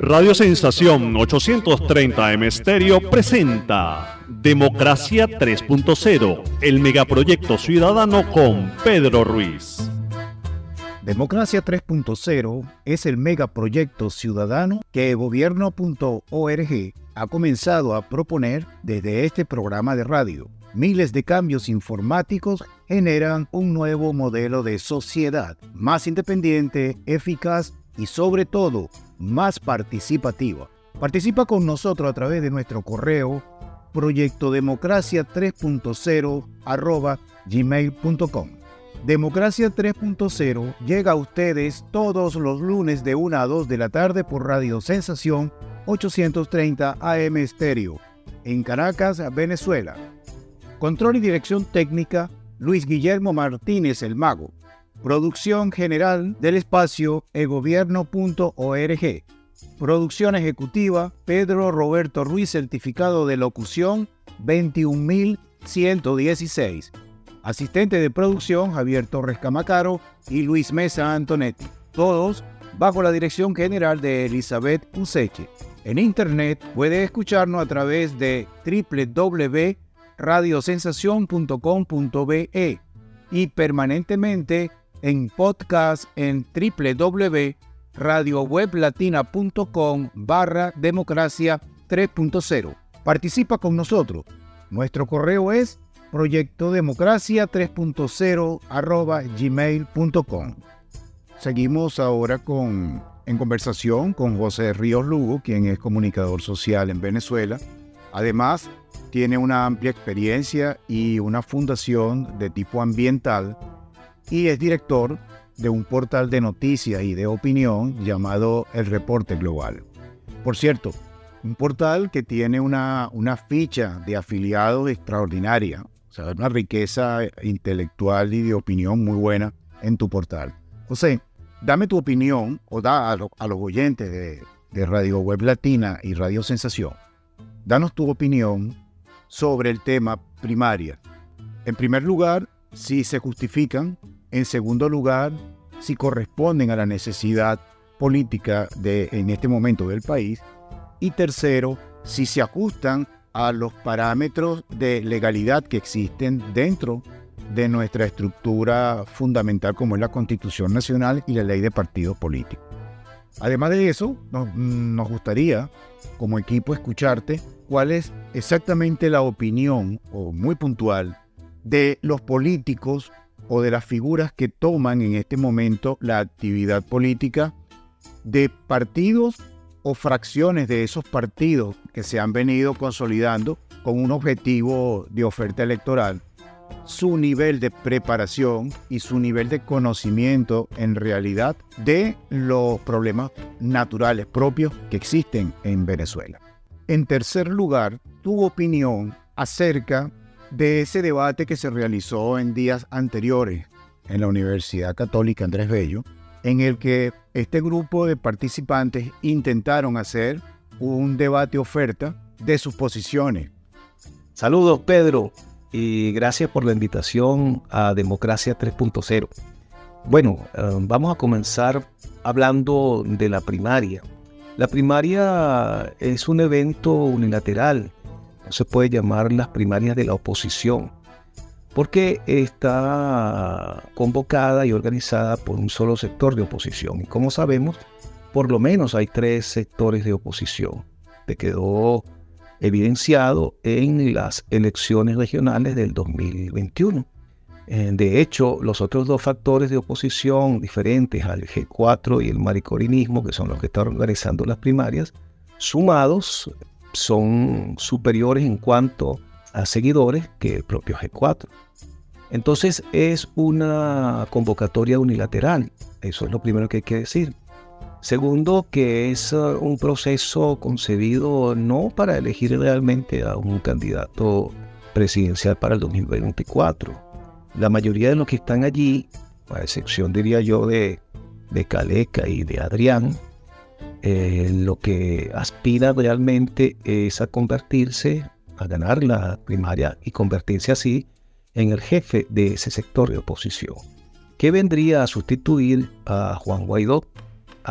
Radio Sensación 830M Estéreo presenta Democracia 3.0, el megaproyecto ciudadano con Pedro Ruiz. Democracia 3.0 es el megaproyecto ciudadano que gobierno.org ha comenzado a proponer desde este programa de radio. Miles de cambios informáticos generan un nuevo modelo de sociedad más independiente, eficaz y sobre todo más participativa. Participa con nosotros a través de nuestro correo proyectodemocracia3.0@gmail.com. Democracia 3.0 llega a ustedes todos los lunes de 1 a 2 de la tarde por Radio Sensación 830 AM Estéreo, en Caracas, Venezuela. Control y dirección técnica, Luis Guillermo Martínez el Mago. Producción general del espacio egobierno.org. Producción ejecutiva, Pedro Roberto Ruiz, certificado de locución 21116. Asistente de producción, Javier Torres Camacaro y Luis Mesa Antonetti. Todos bajo la dirección general de Elizabeth Useche. En internet puede escucharnos a través de www.radiosensacion.com.be y permanentemente en podcast en www.radioweblatina.com/democracia 3.0. Participa con nosotros. Nuestro correo es proyectodemocracia3.0@gmail.com. Seguimos ahora en conversación con José Ríos Lugo, quien es comunicador social en Venezuela. Además, tiene una amplia experiencia y una fundación de tipo ambiental y es director de un portal de noticias y de opinión llamado El Reporte Global. Por cierto, un portal que tiene una ficha de afiliados extraordinaria, o sea, una riqueza intelectual y de opinión muy buena en tu portal. José, dame tu opinión, o da a los oyentes de Radio Web Latina y Radio Sensación, danos tu opinión sobre el tema primaria. En primer lugar, si se justifican. En segundo lugar, si corresponden a la necesidad política en este momento del país. Y tercero, si se ajustan a los parámetros de legalidad que existen dentro de nuestra estructura fundamental como es la Constitución Nacional y la Ley de Partidos Políticos. Además de eso, nos gustaría como equipo escucharte cuál es exactamente la opinión, o muy puntual, de los políticos o de las figuras que toman en este momento la actividad política de partidos o fracciones de esos partidos que se han venido consolidando con un objetivo de oferta electoral, su nivel de preparación y su nivel de conocimiento en realidad de los problemas naturales propios que existen en Venezuela. En tercer lugar, tu opinión acerca de ese debate que se realizó en días anteriores en la Universidad Católica Andrés Bello, en el que este grupo de participantes intentaron hacer un debate oferta de sus posiciones. Saludos, Pedro, y gracias por la invitación a Democracia 3.0. Bueno, vamos a comenzar hablando de la primaria. La primaria es un evento unilateral. No se puede llamar las primarias de la oposición, porque está convocada y organizada por un solo sector de oposición. Y como sabemos, por lo menos hay 3 sectores de oposición. Te quedó evidenciado en las elecciones regionales del 2021. De hecho, los otros 2 factores de oposición diferentes al G4 y el maricorinismo, que son los que están organizando las primarias, sumados, son superiores en cuanto a seguidores que el propio G4. Entonces es una convocatoria unilateral, eso es lo primero que hay que decir. Segundo, que es un proceso concebido no para elegir realmente a un candidato presidencial para el 2024. La mayoría de los que están allí, a excepción diría yo de Caleca y de Adrián, lo que aspira realmente es a convertirse, a ganar la primaria y convertirse así en el jefe de ese sector de oposición, que vendría a sustituir a Juan Guaidó,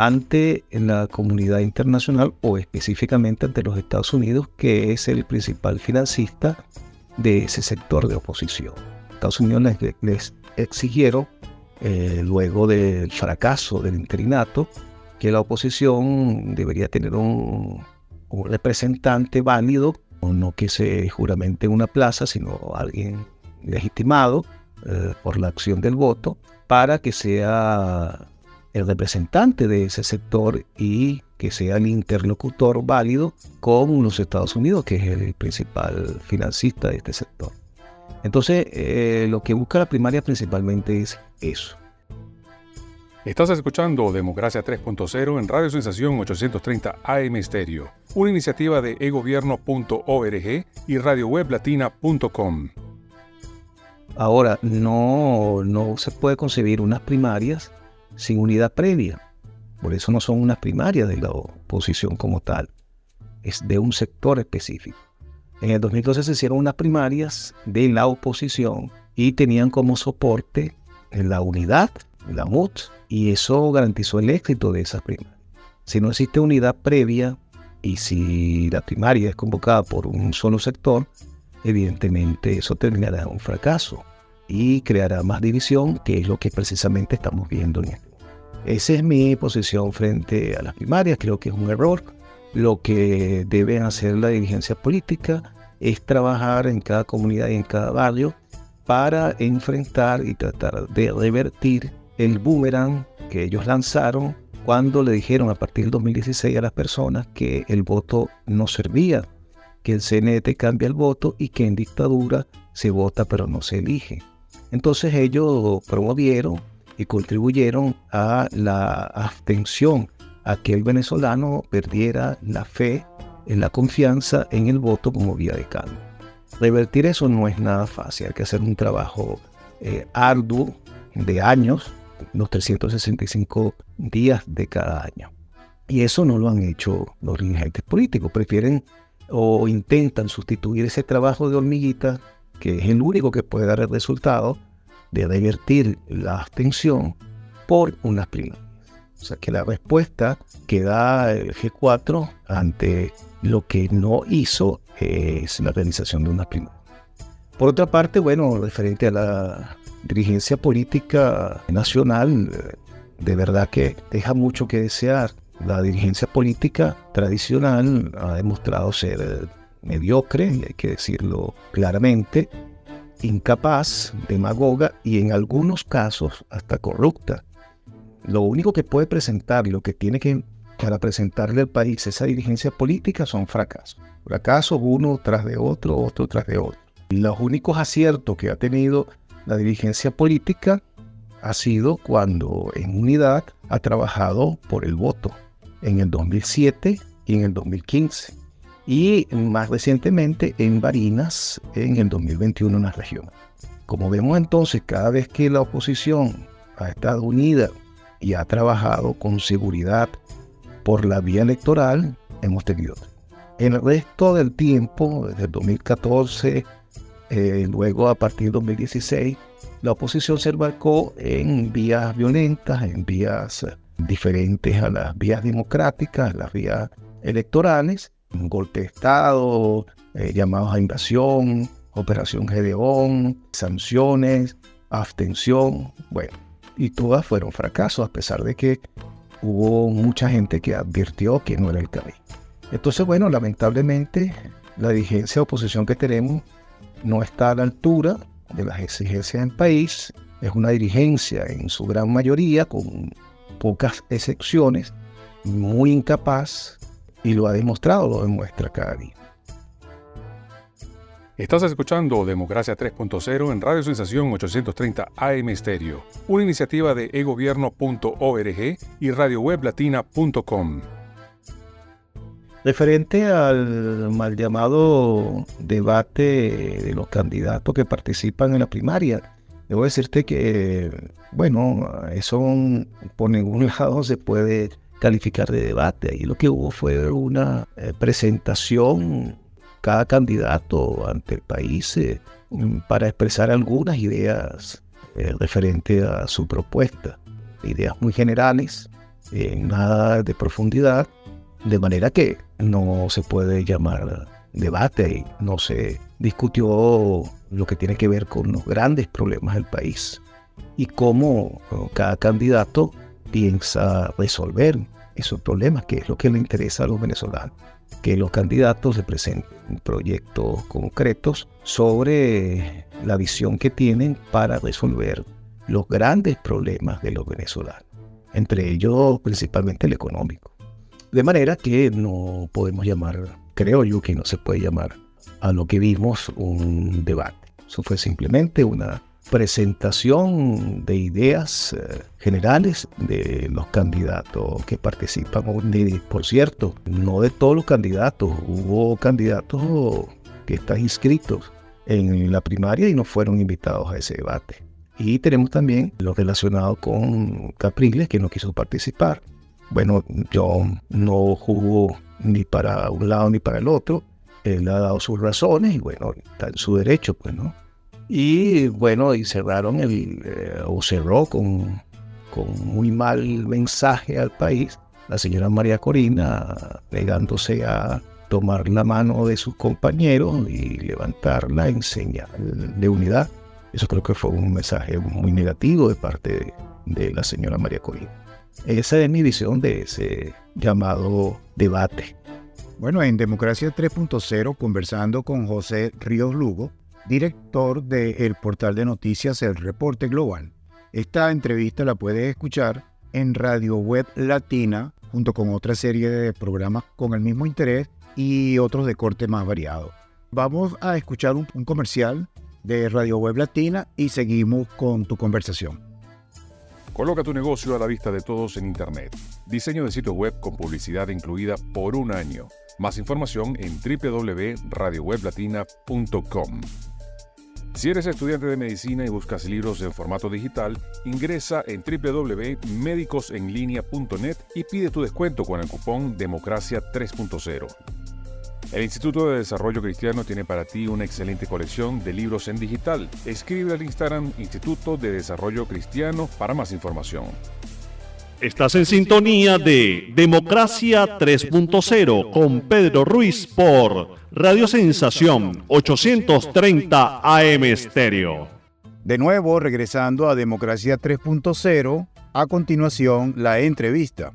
ante la comunidad internacional o específicamente ante los Estados Unidos, que es el principal financista de ese sector de oposición. Estados Unidos les exigieron, luego del fracaso del interinato, que la oposición debería tener un representante válido, no que se juramente en una plaza, sino alguien legitimado por la acción del voto, para que sea el representante de ese sector y que sea el interlocutor válido con los Estados Unidos, que es el principal financista de este sector. Entonces, lo que busca la primaria principalmente es eso. Estás escuchando Democracia 3.0 en Radio Sensación 830 AM Estéreo, una iniciativa de egobierno.org y radioweblatina.com. Ahora, no se puede concebir unas primarias sin unidad previa. Por eso no son unas primarias de la oposición como tal. Es de un sector específico. En el 2012 se hicieron unas primarias de la oposición y tenían como soporte la unidad, la MUT, y eso garantizó el éxito de esas primarias. Si no existe unidad previa y si la primaria es convocada por un solo sector, evidentemente eso terminará en un fracaso y creará más división, que es lo que precisamente estamos viendo en este momento. Esa es mi posición frente a las primarias. Creo que es un error. Lo que debe hacer la dirigencia política es trabajar en cada comunidad y en cada barrio para enfrentar y tratar de revertir el boomerang que ellos lanzaron cuando le dijeron a partir del 2016 a las personas que el voto no servía, que el CNE cambia el voto y que en dictadura se vota pero no se elige. Entonces ellos promovieron y contribuyeron a la abstención, a que el venezolano perdiera la fe, la confianza en el voto como vía de cambio. Revertir eso no es nada fácil, hay que hacer un trabajo arduo de años, los 365 días de cada año. Y eso no lo han hecho los dirigentes políticos, prefieren o intentan sustituir ese trabajo de hormiguita, que es el único que puede dar el resultado de revertir la abstención, por unas primarias. O sea que la respuesta que da el G4 ante lo que no hizo es la realización de unas primarias. Por otra parte, bueno, referente a la dirigencia política nacional, de verdad que deja mucho que desear. La dirigencia política tradicional ha demostrado ser mediocre, y hay que decirlo claramente, incapaz, demagoga y en algunos casos hasta corrupta. Lo único que puede presentar, lo que tiene que para presentarle al país esa dirigencia política son fracasos. Fracasos uno tras de otro, otro tras de otro. Los únicos aciertos que ha tenido la dirigencia política ha sido cuando en unidad ha trabajado por el voto en el 2007 y en el 2015. Y más recientemente en Barinas en el 2021 en la región. Como vemos entonces, cada vez que la oposición ha estado unida y ha trabajado con seguridad por la vía electoral, hemos tenido. En el resto del tiempo, desde el 2014, luego a partir del 2016, la oposición se embarcó en vías violentas, en vías diferentes a las vías democráticas, las vías electorales, un golpe de Estado, llamados a invasión, Operación Gedeón, sanciones, abstención, bueno, y todas fueron fracasos, a pesar de que hubo mucha gente que advirtió que no era el camino. Entonces, bueno, lamentablemente, la dirigencia de oposición que tenemos no está a la altura de las exigencias del país. Es una dirigencia en su gran mayoría, con pocas excepciones, muy incapaz, y lo ha demostrado, lo demuestra cada día. Estás escuchando Democracia 3.0 en Radio Sensación 830 AM Estéreo, una iniciativa de egobierno.org y radioweblatina.com. Referente al mal llamado debate de los candidatos que participan en la primaria, debo decirte que, bueno, eso por ningún lado se puede calificar de debate. Ahí lo que hubo fue una presentación, cada candidato ante el país, para expresar algunas ideas referente a su propuesta. Ideas muy generales, nada de profundidad, de manera que no se puede llamar debate y no se discutió lo que tiene que ver con los grandes problemas del país y cómo cada candidato piensa resolver esos problemas, que es lo que le interesa a los venezolanos, que los candidatos le presenten proyectos concretos sobre la visión que tienen para resolver los grandes problemas de los venezolanos, entre ellos principalmente el económico. De manera que no podemos llamar, creo yo que no se puede llamar a lo que vimos un debate. Eso fue simplemente una presentación de ideas generales de los candidatos que participan. Por cierto, no de todos los candidatos. Hubo candidatos que están inscritos en la primaria y no fueron invitados a ese debate. Y tenemos también lo relacionado con Capriles, que no quiso participar. Bueno, yo no juzgo ni para un lado ni para el otro. Él ha dado sus razones y bueno, está en su derecho, pues, ¿no? Y bueno, y cerraron cerró con muy mal mensaje al país la señora María Corina, negándose a tomar la mano de sus compañeros y levantarla en señal de unidad. Eso creo que fue un mensaje muy negativo de parte de la señora María Corina. Esa es mi visión de ese llamado debate. Bueno, en Democracia 3.0, conversando con José Ríos Lugo, director del portal de noticias El Reporte Global. Esta entrevista la puedes escuchar en Radio Web Latina, junto con otra serie de programas con el mismo interés y otros de corte más variado. Vamos a escuchar un comercial de Radio Web Latina y seguimos con tu conversación. Coloca tu negocio a la vista de todos en Internet. Diseño de sitio web con publicidad incluida por un año. Más información en www.radioweblatina.com. Si eres estudiante de medicina y buscas libros en formato digital, ingresa en www.medicosenlinea.net y pide tu descuento con el cupón Democracia 3.0. El Instituto de Desarrollo Cristiano tiene para ti una excelente colección de libros en digital. Escribe al Instagram Instituto de Desarrollo Cristiano para más información. Estás en sintonía de Democracia 3.0 con Pedro Ruiz por Radio Sensación 830 AM Estéreo. De nuevo, regresando a Democracia 3.0, a continuación la entrevista.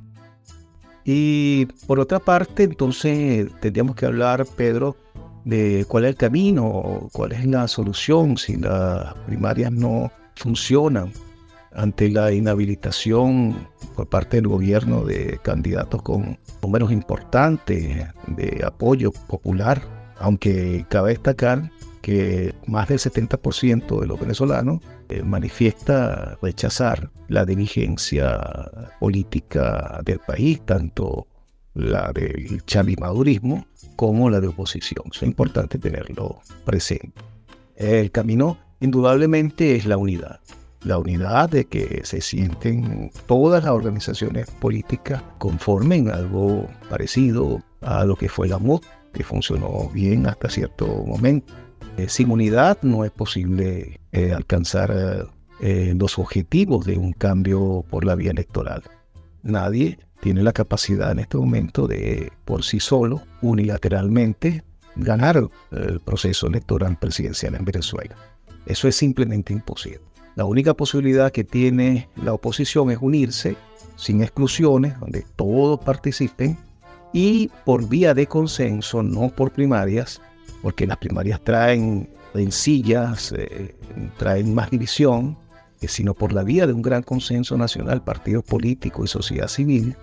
Y por otra parte, entonces tendríamos que hablar, Pedro, de cuál es el camino, cuál es la solución si las primarias no funcionan ante la inhabilitación por parte del gobierno de candidatos con números importantes de apoyo popular, aunque cabe destacar que más del 70% de los venezolanos manifiesta rechazar la dirigencia política del país, tanto la del chavimadurismo como la de oposición. Eso es importante tenerlo presente. El camino indudablemente es la unidad de que se sienten todas las organizaciones políticas conformen algo parecido a lo que fue la MUD, que funcionó bien hasta cierto momento. Sin unidad no es posible alcanzar los objetivos de un cambio por la vía electoral. Nadie tiene la capacidad en este momento de, por sí solo, unilateralmente, ganar el proceso electoral presidencial en Venezuela. Eso es simplemente imposible. La única posibilidad que tiene la oposición es unirse sin exclusiones, donde todos participen, y por vía de consenso, no por primarias, porque las primarias traen rencillas, traen más división, sino por la vía de un gran consenso nacional, partidos políticos y sociedad civil,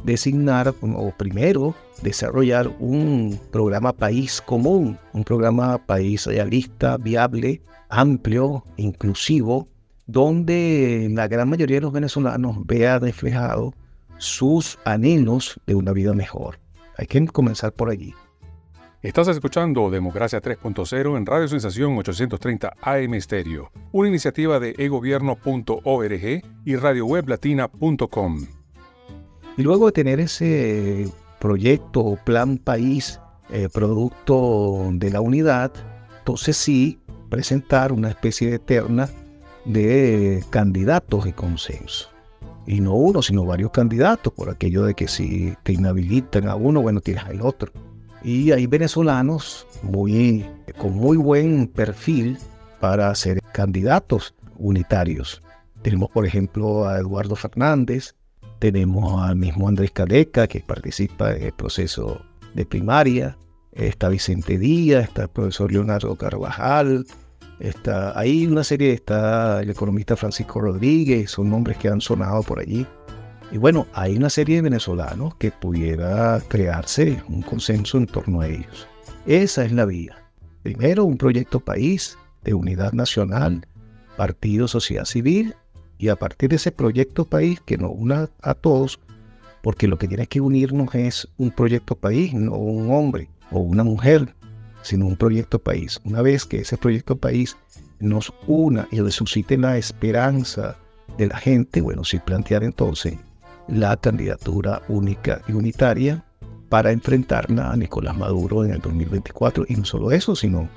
designar o primero desarrollar un programa país común, un programa país realista, viable, amplio, inclusivo, donde la gran mayoría de los venezolanos vea reflejado sus anhelos de una vida mejor. Hay que comenzar por allí. Estás escuchando Democracia 3.0 en Radio Sensación 830 AM Estéreo, una iniciativa de egobierno.org y radioweblatina.com. Y luego de tener ese proyecto o plan país, producto de la unidad, entonces sí presentar una especie de terna de candidatos de consenso. Y no uno, sino varios candidatos, por aquello de que si te inhabilitan a uno, bueno, tienes al otro. Y hay venezolanos con muy buen perfil para ser candidatos unitarios. Tenemos, por ejemplo, a Eduardo Fernández, tenemos al mismo Andrés Careca, que participa en el proceso de primaria, está Vicente Díaz, está el profesor Leonardo Carvajal, está el economista Francisco Rodríguez, son nombres que han sonado por allí. Y bueno, hay una serie de venezolanos que pudiera crearse un consenso en torno a ellos. Esa es la vía. Primero, un proyecto país de unidad nacional, partido, sociedad civil, y a partir de ese proyecto país que nos una a todos, porque lo que tiene que unirnos es un proyecto país, no un hombre o una mujer, sino un proyecto país. Una vez que ese proyecto país nos una y resucite la esperanza de la gente, bueno, sí plantear entonces la candidatura única y unitaria para enfrentarla a Nicolás Maduro en el 2024. Y no solo eso, sino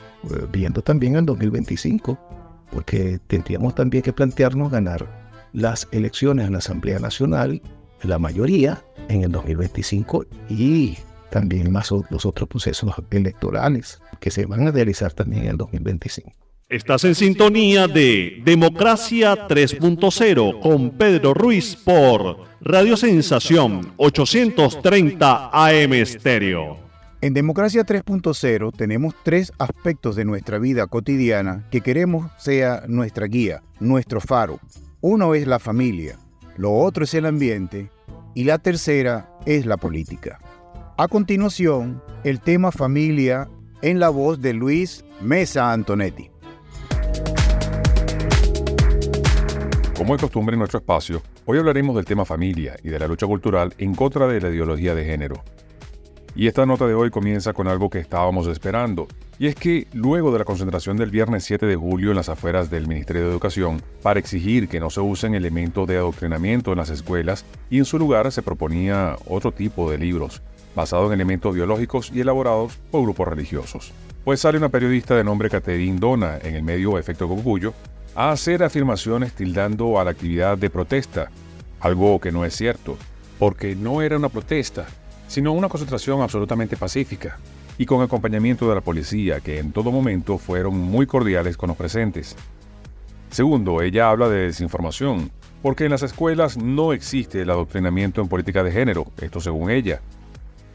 viendo también el 2025, porque tendríamos también que plantearnos ganar las elecciones en la Asamblea Nacional, la mayoría, en el 2025 y también más los otros procesos electorales que se van a realizar también en el 2025. Estás en sintonía de Democracia 3.0 con Pedro Ruiz por Radio Sensación 830 AM Estéreo. En Democracia 3.0 tenemos 3 aspectos de nuestra vida cotidiana que queremos sea nuestra guía, nuestro faro. Uno es la familia, lo otro es el ambiente y la tercera es la política. A continuación, el tema familia en la voz de Luis Mesa Antonetti. Como es costumbre en nuestro espacio, hoy hablaremos del tema familia y de la lucha cultural en contra de la ideología de género. Y esta nota de hoy comienza con algo que estábamos esperando, y es que luego de la concentración del viernes 7 de julio en las afueras del Ministerio de Educación para exigir que no se usen elementos de adoctrinamiento en las escuelas, y en su lugar se proponía otro tipo de libros, basados en elementos biológicos y elaborados por grupos religiosos. Pues sale una periodista de nombre Catherine Dona en el medio Efecto Cocuyuyo a hacer afirmaciones tildando a la actividad de protesta, algo que no es cierto, porque no era una protesta, sino una concentración absolutamente pacífica y con acompañamiento de la policía, que en todo momento fueron muy cordiales con los presentes. Segundo, ella habla de desinformación, porque en las escuelas no existe el adoctrinamiento en política de género, esto según ella.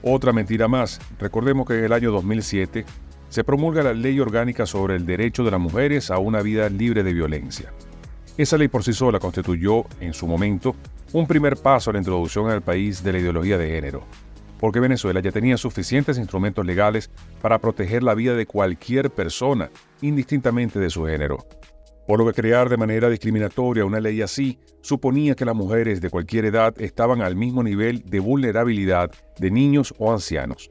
Otra mentira más, recordemos que en el año 2007 se promulga la Ley Orgánica sobre el Derecho de las Mujeres a una Vida Libre de Violencia. Esa ley por sí sola constituyó, en su momento, un primer paso a la introducción en el país de la ideología de género, porque Venezuela ya tenía suficientes instrumentos legales para proteger la vida de cualquier persona, indistintamente de su género. Por lo que crear de manera discriminatoria una ley así suponía que las mujeres de cualquier edad estaban al mismo nivel de vulnerabilidad de niños o ancianos.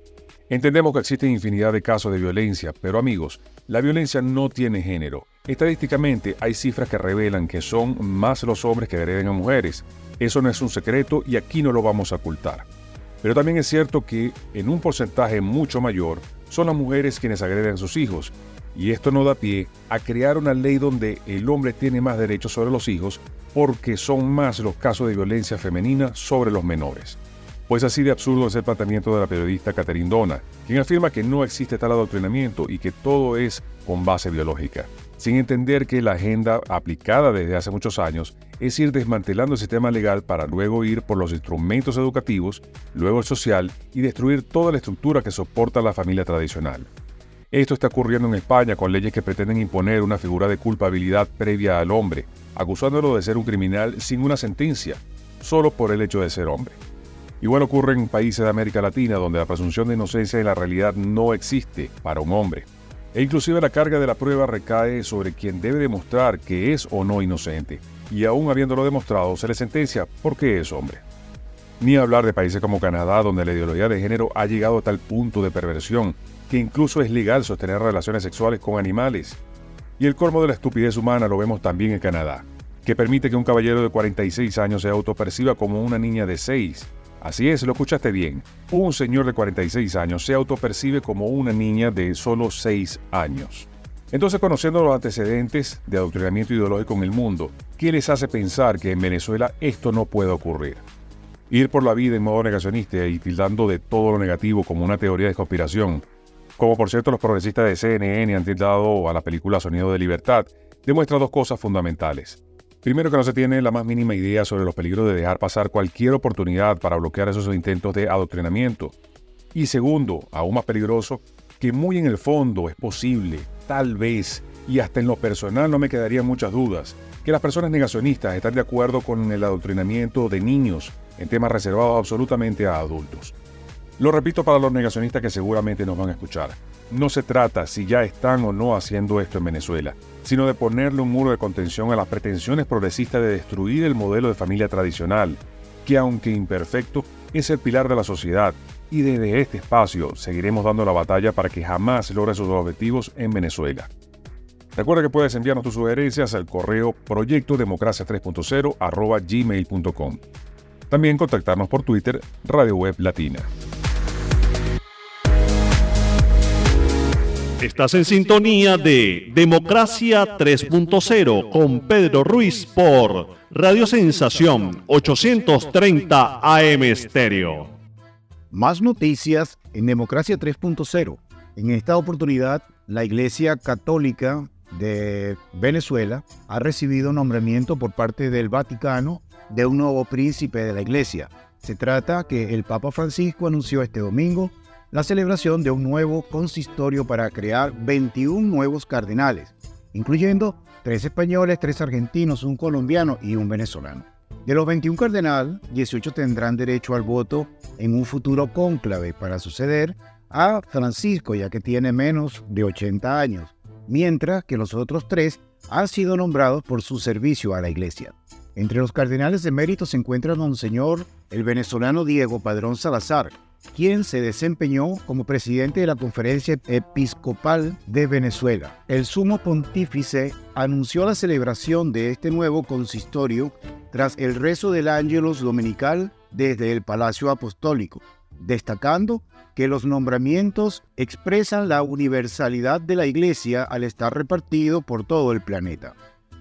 Entendemos que existen infinidad de casos de violencia, pero amigos, la violencia no tiene género. Estadísticamente hay cifras que revelan que son más los hombres que agreden a mujeres. Eso no es un secreto y aquí no lo vamos a ocultar. Pero también es cierto que en un porcentaje mucho mayor son las mujeres quienes agreden a sus hijos. Y esto no da pie a crear una ley donde el hombre tiene más derechos sobre los hijos porque son más los casos de violencia femenina sobre los menores. Pues así de absurdo es el planteamiento de la periodista Catherine Dona, quien afirma que no existe tal adoctrinamiento y que todo es con base biológica, sin entender que la agenda aplicada desde hace muchos años es ir desmantelando el sistema legal para luego ir por los instrumentos educativos, luego el social y destruir toda la estructura que soporta la familia tradicional. Esto está ocurriendo en España con leyes que pretenden imponer una figura de culpabilidad previa al hombre, acusándolo de ser un criminal sin una sentencia, solo por el hecho de ser hombre. Igual ocurre en países de América Latina donde la presunción de inocencia en la realidad no existe para un hombre. E inclusive la carga de la prueba recae sobre quien debe demostrar que es o no inocente, y aún habiéndolo demostrado se le sentencia porque es hombre. Ni hablar de países como Canadá, donde la ideología de género ha llegado a tal punto de perversión que incluso es legal sostener relaciones sexuales con animales. Y el colmo de la estupidez humana lo vemos también en Canadá, que permite que un caballero de 46 años se autoperciba como una niña de 6. Así es, lo escuchaste bien. Un señor de 46 años se autopercibe como una niña de solo 6 años. Entonces, conociendo los antecedentes de adoctrinamiento ideológico en el mundo, ¿qué les hace pensar que en Venezuela esto no puede ocurrir? Ir por la vida en modo negacionista y tildando de todo lo negativo como una teoría de conspiración, como por cierto los progresistas de CNN han tildado a la película Sonido de Libertad, demuestra dos cosas fundamentales. Primero, que no se tiene la más mínima idea sobre los peligros de dejar pasar cualquier oportunidad para bloquear esos intentos de adoctrinamiento. Y segundo, aún más peligroso, que muy en el fondo es posible, tal vez, y hasta en lo personal no me quedarían muchas dudas, que las personas negacionistas están de acuerdo con el adoctrinamiento de niños en temas reservados absolutamente a adultos. Lo repito para los negacionistas que seguramente nos van a escuchar. No se trata si ya están o no haciendo esto en Venezuela, sino de ponerle un muro de contención a las pretensiones progresistas de destruir el modelo de familia tradicional, que aunque imperfecto, es el pilar de la sociedad, y desde este espacio seguiremos dando la batalla para que jamás logre sus objetivos en Venezuela. Recuerda que puedes enviarnos tus sugerencias al correo proyectodemocracia3.0@gmail.com. También contactarnos por Twitter, Radio Web Latina. Estás en sintonía de Democracia 3.0 con Pedro Ruiz por Radio Sensación 830 AM Estéreo. Más noticias en Democracia 3.0. En esta oportunidad, la Iglesia Católica de Venezuela ha recibido nombramiento por parte del Vaticano de un nuevo príncipe de la Iglesia. Se trata que el Papa Francisco anunció este domingo la celebración de un nuevo consistorio para crear 21 nuevos cardenales, incluyendo 3 españoles, 3 argentinos, un colombiano y un venezolano. De los 21 cardenales, 18 tendrán derecho al voto en un futuro cónclave para suceder a Francisco, ya que tiene menos de 80 años, mientras que los otros 3 han sido nombrados por su servicio a la Iglesia. Entre los cardenales eméritos se encuentra Monseñor el venezolano Diego Padrón Salazar, quien se desempeñó como presidente de la Conferencia Episcopal de Venezuela. El sumo pontífice anunció la celebración de este nuevo consistorio tras el rezo del Ángelus Dominical desde el Palacio Apostólico, destacando que los nombramientos expresan la universalidad de la Iglesia al estar repartido por todo el planeta.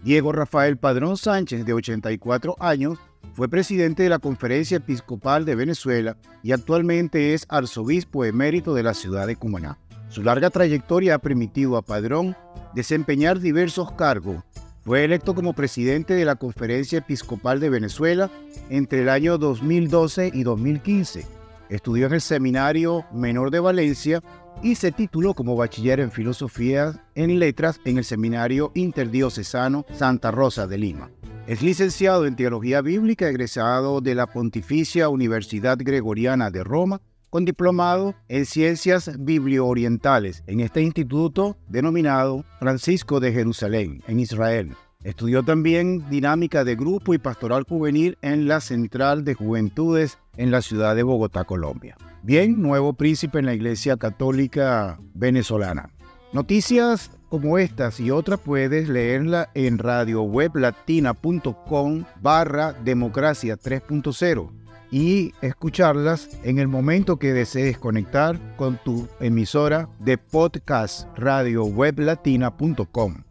Diego Rafael Padrón Sánchez, de 84 años, fue presidente de la Conferencia Episcopal de Venezuela y actualmente es arzobispo emérito de la ciudad de Cumaná. Su larga trayectoria ha permitido a Padrón desempeñar diversos cargos. Fue electo como presidente de la Conferencia Episcopal de Venezuela entre el año 2012 y 2015. Estudió en el Seminario Menor de Valencia y se tituló como bachiller en Filosofía en Letras en el Seminario Interdiocesano Santa Rosa de Lima. Es licenciado en Teología Bíblica, egresado de la Pontificia Universidad Gregoriana de Roma, con diplomado en Ciencias Biblio-Orientales en este instituto denominado Francisco de Jerusalén, en Israel. Estudió también Dinámica de Grupo y Pastoral Juvenil en la Central de Juventudes en la ciudad de Bogotá, Colombia. Bien, nuevo príncipe en la Iglesia Católica venezolana. Noticias como estas y otras puedes leerla en radioweblatina.com/democracia 3.0 y escucharlas en el momento que desees conectar con tu emisora de podcast radioweblatina.com.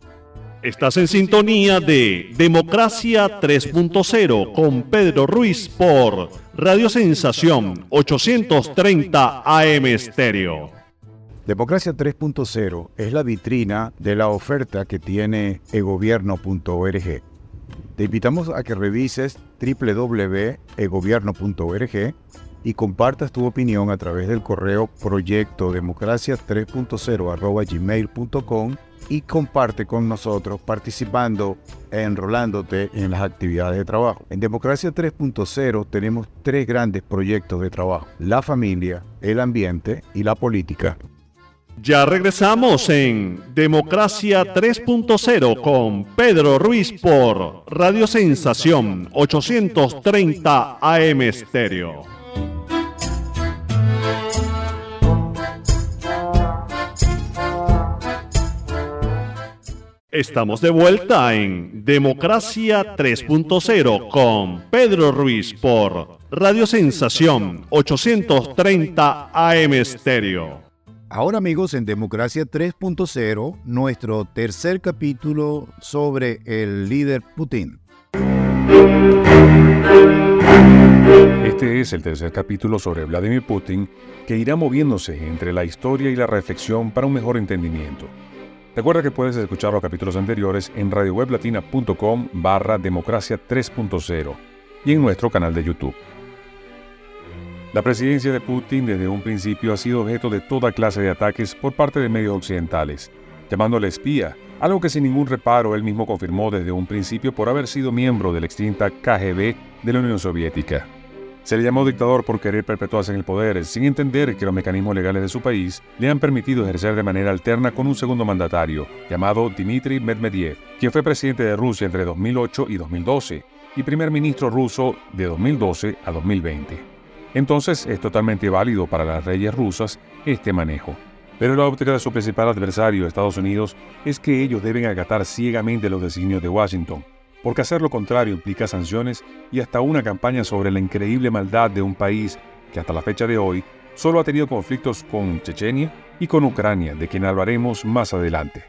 Estás en sintonía de Democracia 3.0 con Pedro Ruiz por Radio Sensación 830 AM Estéreo. Democracia 3.0 es la vitrina de la oferta que tiene egobierno.org. Te invitamos a que revises www.egobierno.org y compartas tu opinión a través del correo proyectodemocracia3.0@gmail.com y comparte con nosotros participando e enrolándote en las actividades de trabajo. En Democracia 3.0 tenemos 3 grandes proyectos de trabajo: la familia, el ambiente y la política. Ya regresamos en Democracia 3.0 con Pedro Ruiz por Radio Sensación 830 AM Estéreo. Estamos de vuelta en Democracia 3.0 con Pedro Ruiz por Radio Sensación 830 AM Estéreo. Ahora amigos, en Democracia 3.0, nuestro tercer capítulo sobre el líder Putin. Este es el tercer capítulo sobre Vladimir Putin, que irá moviéndose entre la historia y la reflexión para un mejor entendimiento. Recuerda que puedes escuchar los capítulos anteriores en radioweblatina.com/democracia 3.0 y en nuestro canal de YouTube. La presidencia de Putin desde un principio ha sido objeto de toda clase de ataques por parte de medios occidentales, llamándole espía, algo que sin ningún reparo él mismo confirmó desde un principio por haber sido miembro de la extinta KGB de la Unión Soviética. Se le llamó dictador por querer perpetuarse en el poder, sin entender que los mecanismos legales de su país le han permitido ejercer de manera alterna con un segundo mandatario, llamado Dmitry Medvedev, quien fue presidente de Rusia entre 2008 y 2012, y primer ministro ruso de 2012 a 2020. Entonces es totalmente válido para las leyes rusas este manejo. Pero la óptica de su principal adversario, Estados Unidos, es que ellos deben acatar ciegamente los designios de Washington, porque hacer lo contrario implica sanciones y hasta una campaña sobre la increíble maldad de un país que hasta la fecha de hoy solo ha tenido conflictos con Chechenia y con Ucrania, de quien hablaremos más adelante.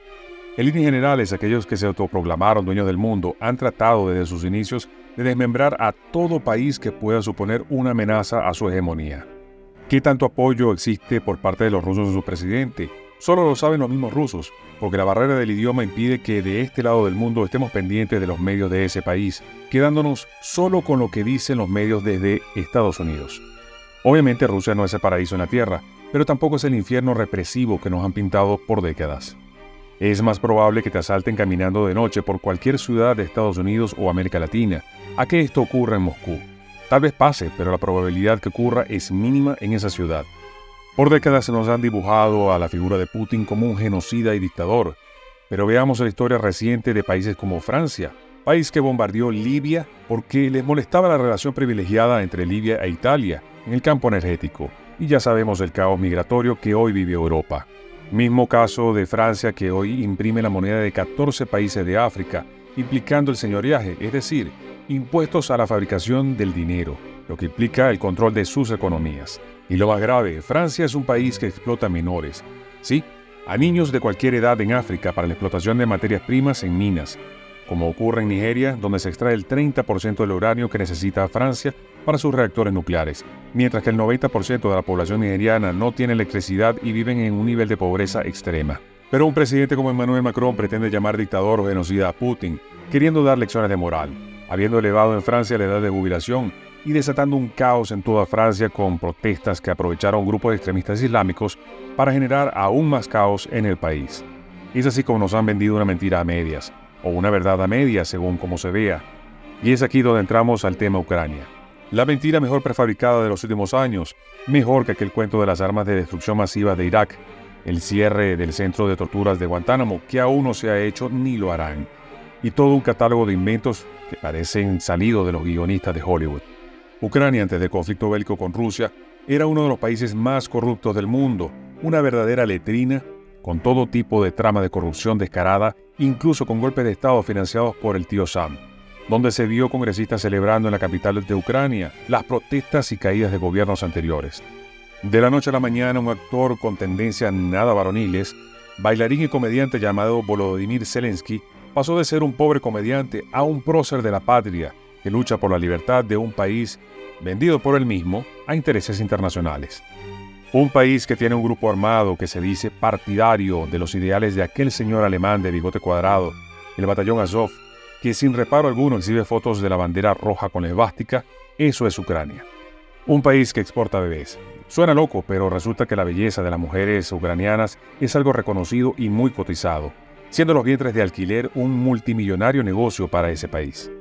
En líneas generales, aquellos que se autoproclamaron dueños del mundo han tratado desde sus inicios de desmembrar a todo país que pueda suponer una amenaza a su hegemonía. ¿Qué tanto apoyo existe por parte de los rusos a su presidente? Solo lo saben los mismos rusos, porque la barrera del idioma impide que de este lado del mundo estemos pendientes de los medios de ese país, quedándonos solo con lo que dicen los medios desde Estados Unidos. Obviamente Rusia no es el paraíso en la tierra, pero tampoco es el infierno represivo que nos han pintado por décadas. Es más probable que te asalten caminando de noche por cualquier ciudad de Estados Unidos o América Latina, a que esto ocurra en Moscú. Tal vez pase, pero la probabilidad que ocurra es mínima en esa ciudad. Por décadas se nos han dibujado a la figura de Putin como un genocida y dictador, pero veamos la historia reciente de países como Francia, país que bombardeó Libia porque les molestaba la relación privilegiada entre Libia e Italia en el campo energético, y ya sabemos el caos migratorio que hoy vive Europa. Mismo caso de Francia, que hoy imprime la moneda de 14 países de África, implicando el señoreaje, es decir, impuestos a la fabricación del dinero, lo que implica el control de sus economías. Y lo más grave, Francia es un país que explota a menores, sí, a niños de cualquier edad en África para la explotación de materias primas en minas, como ocurre en Nigeria, donde se extrae el 30% del uranio que necesita Francia para sus reactores nucleares, mientras que el 90% de la población nigeriana no tiene electricidad y viven en un nivel de pobreza extrema. Pero un presidente como Emmanuel Macron pretende llamar dictador o genocida a Putin, queriendo dar lecciones de moral, habiendo elevado en Francia la edad de jubilación y desatando un caos en toda Francia con protestas que aprovecharon grupos de extremistas islámicos para generar aún más caos en el país. Es así como nos han vendido una mentira a medias, o una verdad a medias según como se vea. Y es aquí donde entramos al tema Ucrania. La mentira mejor prefabricada de los últimos años, mejor que aquel cuento de las armas de destrucción masiva de Irak, el cierre del centro de torturas de Guantánamo, que aún no se ha hecho ni lo harán, y todo un catálogo de inventos que parecen salidos de los guionistas de Hollywood. Ucrania, antes del conflicto bélico con Rusia, era uno de los países más corruptos del mundo, una verdadera letrina, con todo tipo de trama de corrupción descarada, incluso con golpes de Estado financiados por el tío Sam, donde se vio congresistas celebrando en la capital de Ucrania las protestas y caídas de gobiernos anteriores. De la noche a la mañana, un actor con tendencias nada varoniles, bailarín y comediante llamado Volodymyr Zelensky, pasó de ser un pobre comediante a un prócer de la patria que lucha por la libertad de un país vendido por él mismo a intereses internacionales. Un país que tiene un grupo armado que se dice partidario de los ideales de aquel señor alemán de bigote cuadrado, el batallón Azov, que sin reparo alguno exhibe fotos de la bandera roja con la esvástica. Eso es Ucrania. Un país que exporta bebés. Suena loco, pero resulta que la belleza de las mujeres ucranianas es algo reconocido y muy cotizado, siendo los vientres de alquiler un multimillonario negocio para ese país.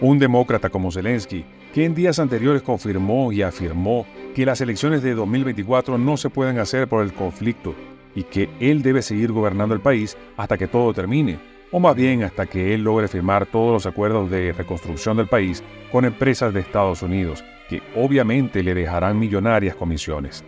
Un demócrata como Zelensky, que en días anteriores confirmó y afirmó que las elecciones de 2024 no se pueden hacer por el conflicto y que él debe seguir gobernando el país hasta que todo termine, o más bien hasta que él logre firmar todos los acuerdos de reconstrucción del país con empresas de Estados Unidos, que obviamente le dejarán millonarias comisiones.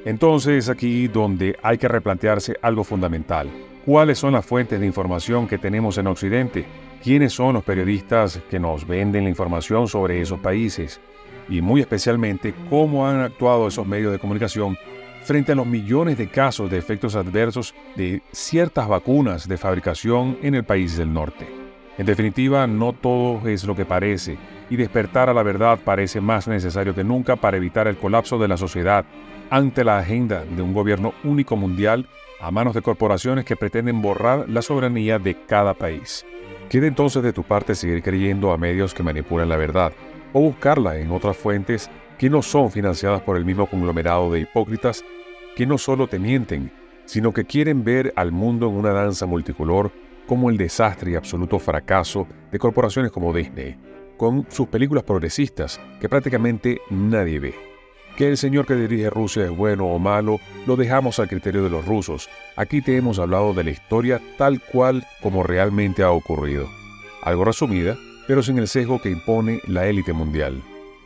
Entonces aquí donde hay que replantearse algo fundamental. ¿Cuáles son las fuentes de información que tenemos en Occidente? ¿Quiénes son los periodistas que nos venden la información sobre esos países? Y muy especialmente, ¿cómo han actuado esos medios de comunicación frente a los millones de casos de efectos adversos de ciertas vacunas de fabricación en el país del norte. En definitiva, no todo es lo que parece, y despertar a la verdad parece más necesario que nunca para evitar el colapso de la sociedad ante la agenda de un gobierno único mundial a manos de corporaciones que pretenden borrar la soberanía de cada país. Queda entonces de tu parte seguir creyendo a medios que manipulan la verdad, o buscarla en otras fuentes que no son financiadas por el mismo conglomerado de hipócritas que no solo te mienten, sino que quieren ver al mundo en una danza multicolor como el desastre y absoluto fracaso de corporaciones como Disney, con sus películas progresistas que prácticamente nadie ve. Que el señor que dirige Rusia es bueno o malo, lo dejamos al criterio de los rusos. Aquí te hemos hablado de la historia tal cual como realmente ha ocurrido. Algo resumida, pero sin el sesgo que impone la élite mundial.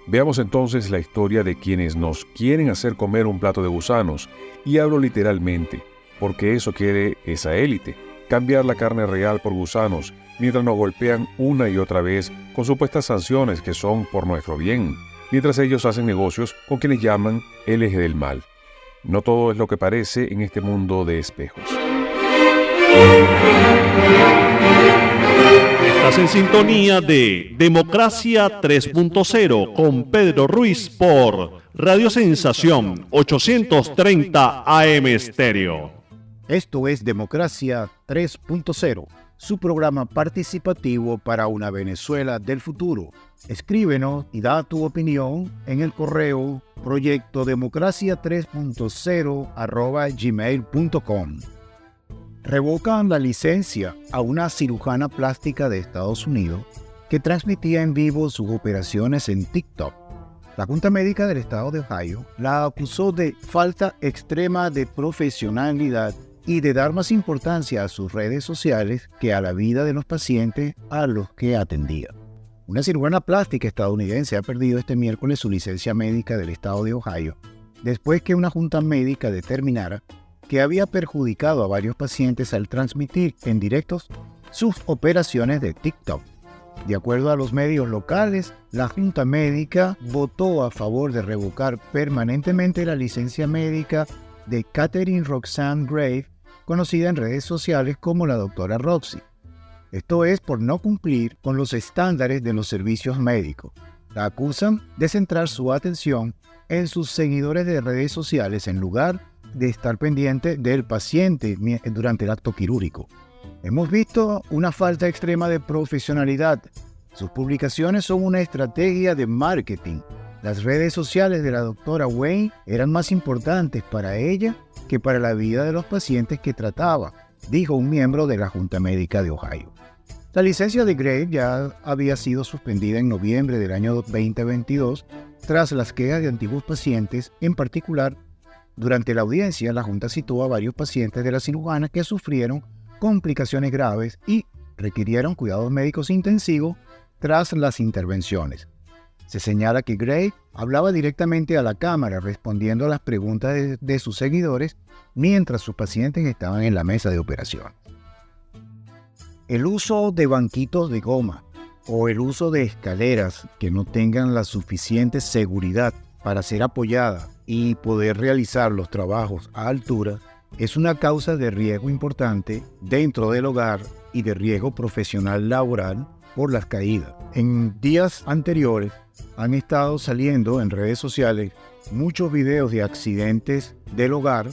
Veamos entonces la historia de quienes nos quieren hacer comer un plato de gusanos, y hablo literalmente, porque eso quiere esa élite, cambiar la carne real por gusanos, mientras nos golpean una y otra vez con supuestas sanciones que son por nuestro bien, mientras ellos hacen negocios con quienes llaman el eje del mal. No todo es lo que parece en este mundo de espejos. Estás en sintonía de Democracia 3.0 con Pedro Ruiz por Radio Sensación 830 AM Estéreo. Esto es Democracia 3.0, su programa participativo para una Venezuela del futuro. Escríbenos y da tu opinión en el correo proyectodemocracia3.0@gmail.com. Revocan la licencia a una cirujana plástica de Estados Unidos que transmitía en vivo sus operaciones en TikTok. La Junta Médica del Estado de Ohio la acusó de falta extrema de profesionalidad y de dar más importancia a sus redes sociales que a la vida de los pacientes a los que atendía. Una cirujana plástica estadounidense ha perdido este miércoles su licencia médica del Estado de Ohio después que una junta médica determinara que había perjudicado a varios pacientes al transmitir en directos sus operaciones de TikTok. De acuerdo a los medios locales, la Junta Médica votó a favor de revocar permanentemente la licencia médica de Catherine Roxanne Grave, conocida en redes sociales como la Doctora Roxy. Esto es por no cumplir con los estándares de los servicios médicos. La acusan de centrar su atención en sus seguidores de redes sociales en lugar de estar pendiente del paciente durante el acto quirúrgico. Hemos visto una falta extrema de profesionalidad. Sus publicaciones son una estrategia de marketing. Las redes sociales de la doctora Wayne eran más importantes para ella que para la vida de los pacientes que trataba, dijo un miembro de la Junta Médica de Ohio. La licencia de Grave ya había sido suspendida en noviembre del año 2022 tras las quejas de antiguos pacientes. En particular, durante la audiencia, la Junta citó a varios pacientes de la cirujana que sufrieron complicaciones graves y requirieron cuidados médicos intensivos tras las intervenciones. Se señala que Grave hablaba directamente a la cámara respondiendo a las preguntas de sus seguidores mientras sus pacientes estaban en la mesa de operación. El uso de banquitos de goma o el uso de escaleras que no tengan la suficiente seguridad para ser apoyada y poder realizar los trabajos a altura es una causa de riesgo importante dentro del hogar y de riesgo profesional laboral por las caídas. En días anteriores han estado saliendo en redes sociales muchos videos de accidentes del hogar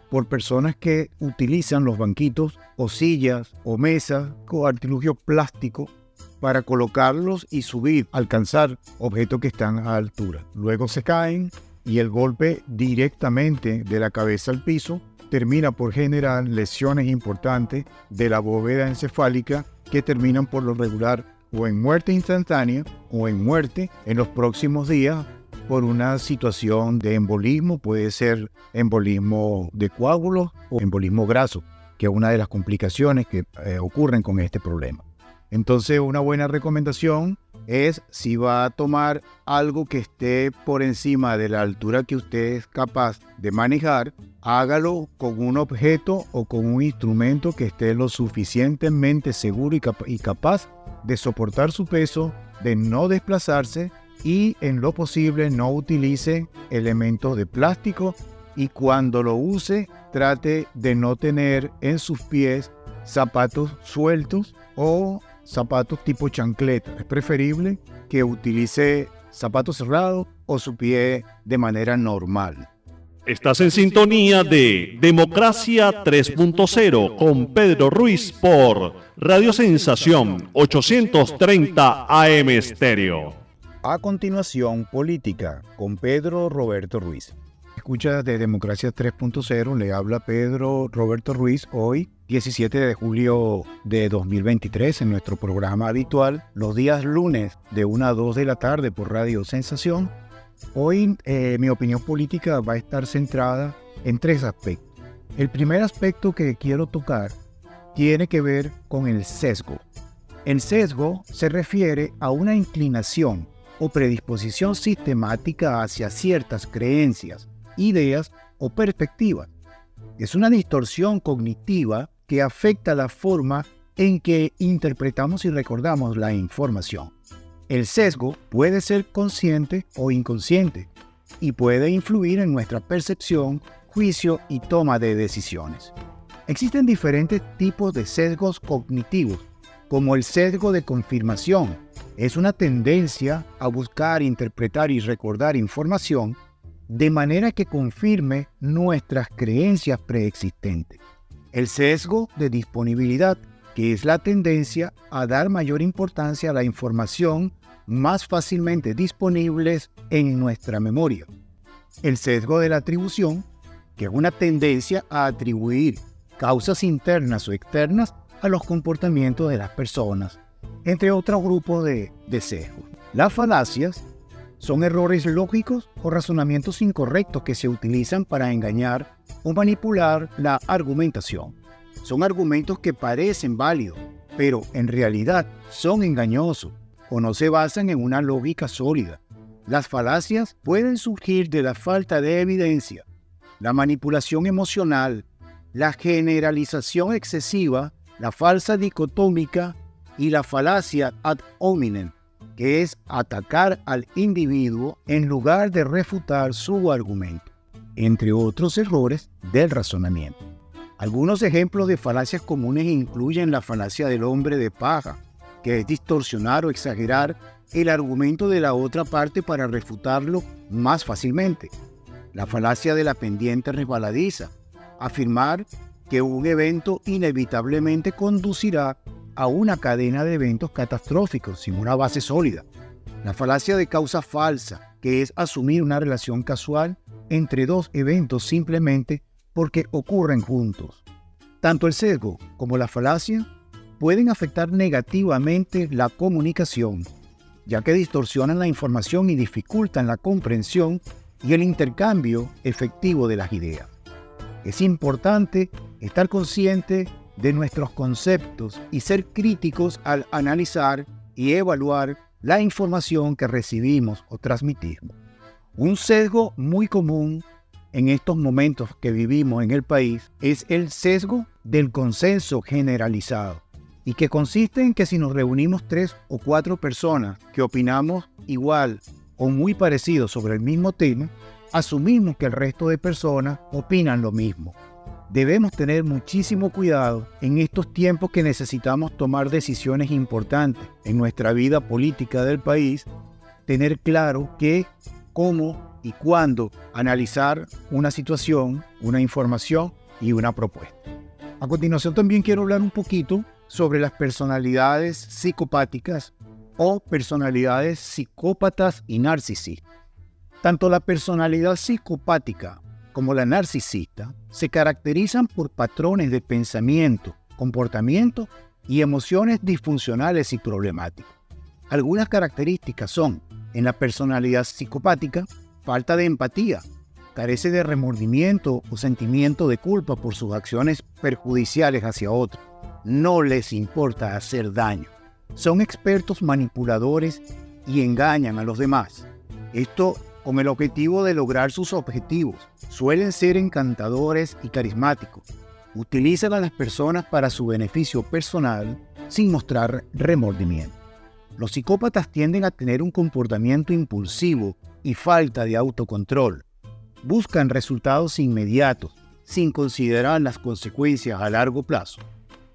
por personas que utilizan los banquitos o sillas o mesas con artilugio plástico para colocarlos y subir, alcanzar objetos que están a altura. Luego se caen y el golpe directamente de la cabeza al piso termina por generar lesiones importantes de la bóveda encefálica que terminan por lo regular o en muerte instantánea o en muerte en los próximos días por una situación de embolismo. Puede ser embolismo de coágulos o embolismo graso, que es una de las complicaciones que ocurren con este problema. Entonces, una buena recomendación es, si va a tomar algo que esté por encima de la altura que usted es capaz de manejar, hágalo con un objeto o con un instrumento que esté lo suficientemente seguro y capaz de soportar su peso, de no desplazarse y en lo posible no utilice elementos de plástico y cuando lo use, trate de no tener en sus pies zapatos sueltos o zapatos tipo chancleta. Es preferible que utilice zapatos cerrados o su pie de manera normal. Estás en sintonía de Democracia 3.0 con Pedro Ruiz por Radio Sensación 830 AM Estéreo. A continuación, Política con Pedro Roberto Ruiz. Escucha de Democracia 3.0, le habla Pedro Roberto Ruiz hoy, 17 de julio de 2023, en nuestro programa habitual, los días lunes de 1 a 2 de la tarde por Radio Sensación. Hoy mi opinión política va a estar centrada en 3 aspectos. El primer aspecto que quiero tocar tiene que ver con el sesgo. El sesgo se refiere a una inclinación o predisposición sistemática hacia ciertas creencias, ideas o perspectivas. Es una distorsión cognitiva que afecta la forma en que interpretamos y recordamos la información. El sesgo puede ser consciente o inconsciente y puede influir en nuestra percepción, juicio y toma de decisiones. Existen diferentes tipos de sesgos cognitivos, como el sesgo de confirmación. Es una tendencia a buscar, interpretar y recordar información de manera que confirme nuestras creencias preexistentes. El sesgo de disponibilidad, que es la tendencia a dar mayor importancia a la información más fácilmente disponibles en nuestra memoria. El sesgo de la atribución, que es una tendencia a atribuir causas internas o externas a los comportamientos de las personas, entre otros grupos de sesgos. Las falacias son errores lógicos o razonamientos incorrectos que se utilizan para engañar o manipular la argumentación. Son argumentos que parecen válidos, pero en realidad son engañosos o no se basan en una lógica sólida. Las falacias pueden surgir de la falta de evidencia, la manipulación emocional, la generalización excesiva, la falsa dicotómica y la falacia ad hominem, que es atacar al individuo en lugar de refutar su argumento, entre otros errores del razonamiento. Algunos ejemplos de falacias comunes incluyen la falacia del hombre de paja, que es distorsionar o exagerar el argumento de la otra parte para refutarlo más fácilmente. La falacia de la pendiente resbaladiza, afirmar que un evento inevitablemente conducirá a una cadena de eventos catastróficos sin una base sólida. La falacia de causa falsa, que es asumir una relación casual entre dos eventos simplemente porque ocurren juntos. Tanto el sesgo como la falacia pueden afectar negativamente la comunicación, ya que distorsionan la información y dificultan la comprensión y el intercambio efectivo de las ideas. Es importante estar consciente de nuestros conceptos y ser críticos al analizar y evaluar la información que recibimos o transmitimos. Un sesgo muy común en estos momentos que vivimos en el país es el sesgo del consenso generalizado, y que consiste en que si nos reunimos 3 o 4 personas que opinamos igual o muy parecido sobre el mismo tema, asumimos que el resto de personas opinan lo mismo. Debemos tener muchísimo cuidado en estos tiempos que necesitamos tomar decisiones importantes en nuestra vida política del país, tener claro qué, cómo y cuándo analizar una situación, una información y una propuesta. A continuación también quiero hablar un poquito sobre las personalidades psicopáticas o personalidades psicópatas y narcisistas. Tanto la personalidad psicopática como la narcisista se caracterizan por patrones de pensamiento, comportamiento y emociones disfuncionales y problemáticas. Algunas características son, en la personalidad psicopática, falta de empatía, carece de remordimiento o sentimiento de culpa por sus acciones perjudiciales hacia otros. No les importa hacer daño. Son expertos manipuladores y engañan a los demás. Esto con el objetivo de lograr sus objetivos. Suelen ser encantadores y carismáticos. Utilizan a las personas para su beneficio personal sin mostrar remordimiento. Los psicópatas tienden a tener un comportamiento impulsivo y falta de autocontrol. buscan resultados inmediatos, sin considerar las consecuencias a largo plazo.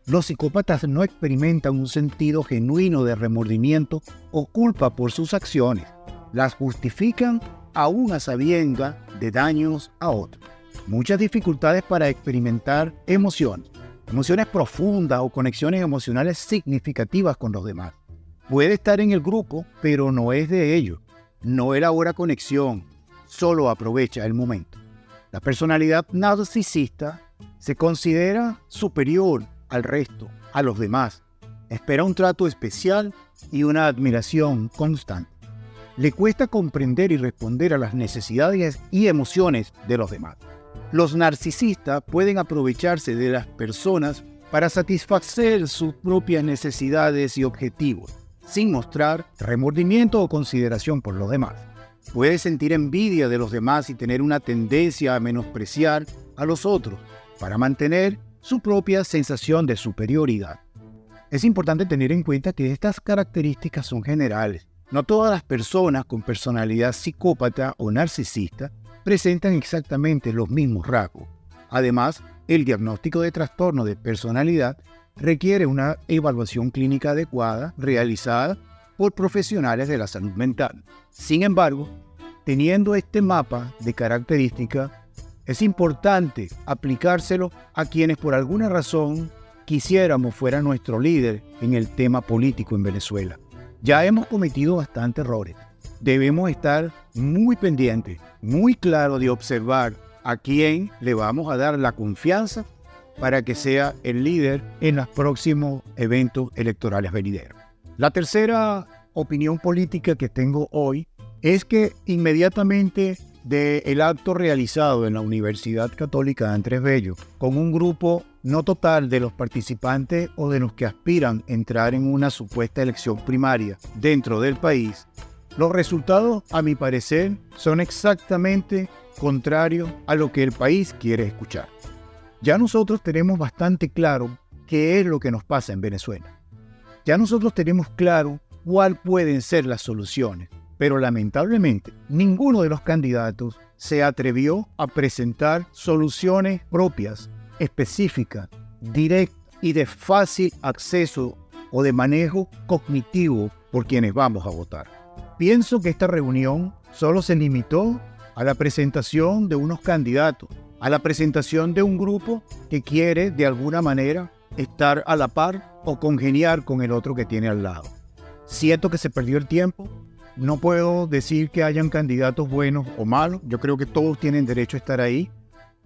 Los psicópatas no experimentan un sentido genuino de remordimiento o culpa por sus acciones. Las justifican aún a sabiendas de daños a otros. Muchas dificultades para experimentar emociones profundas o conexiones emocionales significativas con los demás. Puede estar en el grupo, pero no es de ellos. No elabora conexión, solo aprovecha el momento. La personalidad narcisista se considera superior al resto, a los demás. Espera un trato especial y una admiración constante. Le cuesta comprender y responder a las necesidades y emociones de los demás. Los narcisistas pueden aprovecharse de las personas para satisfacer sus propias necesidades y objetivos, sin mostrar remordimiento o consideración por los demás. Puede sentir envidia de los demás y tener una tendencia a menospreciar a los otros para mantener su propia sensación de superioridad. Es importante tener en cuenta que estas características son generales. No todas las personas con personalidad psicópata o narcisista presentan exactamente los mismos rasgos. Además, el diagnóstico de trastorno de personalidad requiere una evaluación clínica adecuada realizada por profesionales de la salud mental. Sin embargo, teniendo este mapa de características, es importante aplicárselo a quienes por alguna razón quisiéramos fuera nuestro líder en el tema político en Venezuela. Ya hemos cometido bastantes errores. Debemos estar muy pendientes, muy claros de observar a quién le vamos a dar la confianza para que sea el líder en los próximos eventos electorales venideros. La tercera opinión política que tengo hoy es que inmediatamente del acto realizado en la Universidad Católica de Andrés Bello, con un grupo no total de los participantes o de los que aspiran a entrar en una supuesta elección primaria dentro del país, los resultados, a mi parecer, son exactamente contrarios a lo que el país quiere escuchar. Ya nosotros tenemos bastante claro qué es lo que nos pasa en Venezuela. Ya nosotros tenemos claro cuáles pueden ser las soluciones, pero lamentablemente ninguno de los candidatos se atrevió a presentar soluciones propias, específicas, directas y de fácil acceso o de manejo cognitivo por quienes vamos a votar. Pienso que esta reunión solo se limitó a la presentación de unos candidatos, a la presentación de un grupo que quiere de alguna manera estar a la par o congeniar con el otro que tiene al lado. Siento que se perdió el tiempo. No puedo decir que hayan candidatos buenos o malos. Yo creo que todos tienen derecho a estar ahí.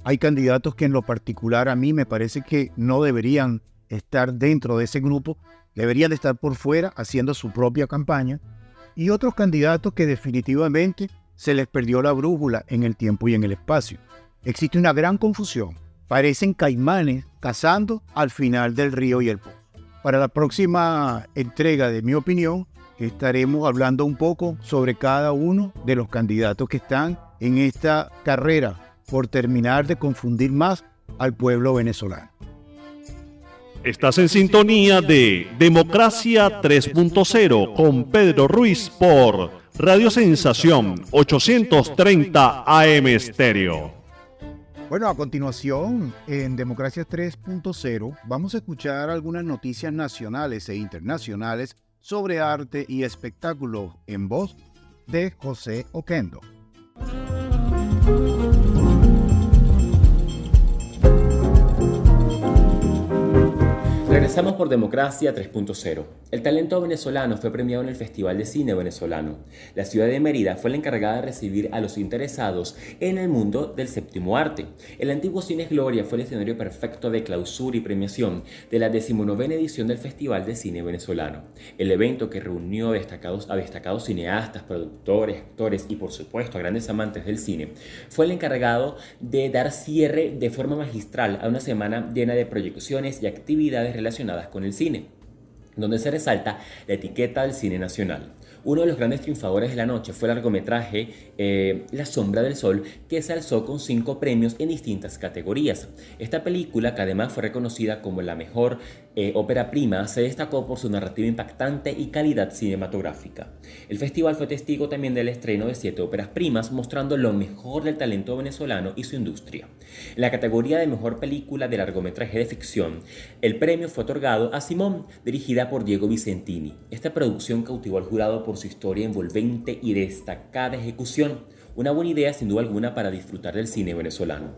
Hay candidatos que en lo particular a mí me parece que no deberían estar dentro de ese grupo. Deberían de estar por fuera haciendo su propia campaña. Y otros candidatos que definitivamente se les perdió la brújula en el tiempo y en el espacio. Existe una gran confusión. Parecen caimanes cazando al final del río y el pozo. Para la próxima entrega de mi opinión, estaremos hablando un poco sobre cada uno de los candidatos que están en esta carrera por terminar de confundir más al pueblo venezolano. Estás en sintonía de Democracia 3.0 con Pedro Ruiz por Radio Sensación 830 AM Estéreo. Bueno, a continuación, en Democracia 3.0 vamos a escuchar algunas noticias nacionales e internacionales sobre arte y espectáculo en voz de José Oquendo. Regresamos por Democracia 3.0. El talento venezolano fue premiado en el Festival de Cine Venezolano. La ciudad de Mérida fue la encargada de recibir a los interesados en el mundo del séptimo arte. El antiguo Cine Gloria fue el escenario perfecto de clausura y premiación de la 19ª edición del Festival de Cine Venezolano. El evento, que reunió a destacados cineastas, productores, actores y por supuesto a grandes amantes del cine, fue el encargado de dar cierre de forma magistral a una semana llena de proyecciones y actividades relacionadas con el cine, donde se resalta la etiqueta del cine nacional. Uno de los grandes triunfadores de la noche fue el largometraje La sombra del sol, que se alzó con 5 premios en distintas categorías. Esta película, que además fue reconocida como la mejor ópera prima, se destacó por su narrativa impactante y calidad cinematográfica. El festival fue testigo también del estreno de 7 óperas primas, mostrando lo mejor del talento venezolano y su industria. En la categoría de mejor película de largometraje de ficción, el premio fue otorgado a Simón, dirigida por Diego Vicentini. Esta producción cautivó al jurado por su historia envolvente y destacada ejecución, una buena idea sin duda alguna para disfrutar del cine venezolano.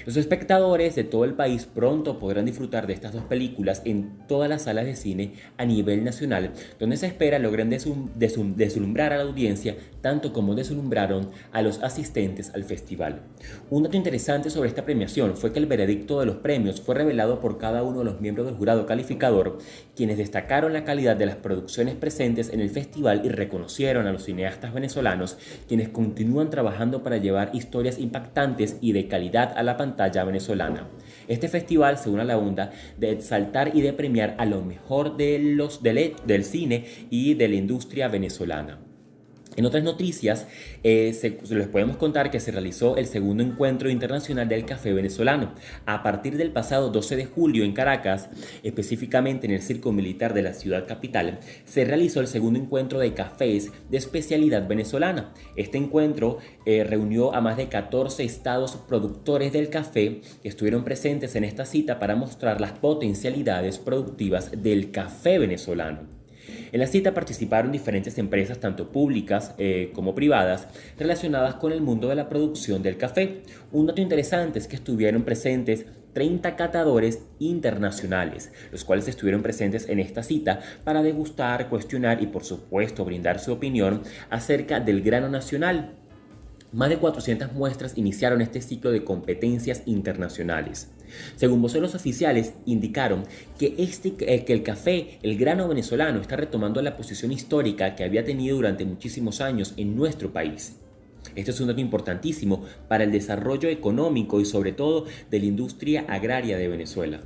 Los espectadores de todo el país pronto podrán disfrutar de estas 2 películas en todas las salas de cine a nivel nacional, donde se espera logren deslumbrar a la audiencia tanto como deslumbraron a los asistentes al festival. Un dato interesante sobre esta premiación fue que el veredicto de los premios fue revelado por cada uno de los miembros del jurado calificador, quienes destacaron la calidad de las producciones presentes en el festival y reconocieron a los cineastas venezolanos, quienes continúan trabajando para llevar historias impactantes y de calidad a la pantalla venezolana. Este festival se une a la onda de exaltar y de premiar a lo mejor del cine y de la industria venezolana. En otras noticias, les podemos contar que se realizó el segundo encuentro internacional del café venezolano. A partir del pasado 12 de julio en Caracas, específicamente en el Circo Militar de la ciudad capital, se realizó el segundo encuentro de cafés de especialidad venezolana. Este encuentro reunió a más de 14 estados productores del café que estuvieron presentes en esta cita para mostrar las potencialidades productivas del café venezolano. En la cita participaron diferentes empresas, tanto públicas como privadas, relacionadas con el mundo de la producción del café. Un dato interesante es que estuvieron presentes 30 catadores internacionales, los cuales estuvieron presentes en esta cita para degustar, cuestionar y por supuesto brindar su opinión acerca del grano nacional. Más de 400 muestras iniciaron este ciclo de competencias internacionales. Según voceros oficiales, indicaron que el café, el grano venezolano, está retomando la posición histórica que había tenido durante muchísimos años en nuestro país. Este es un dato importantísimo para el desarrollo económico y sobre todo de la industria agraria de Venezuela.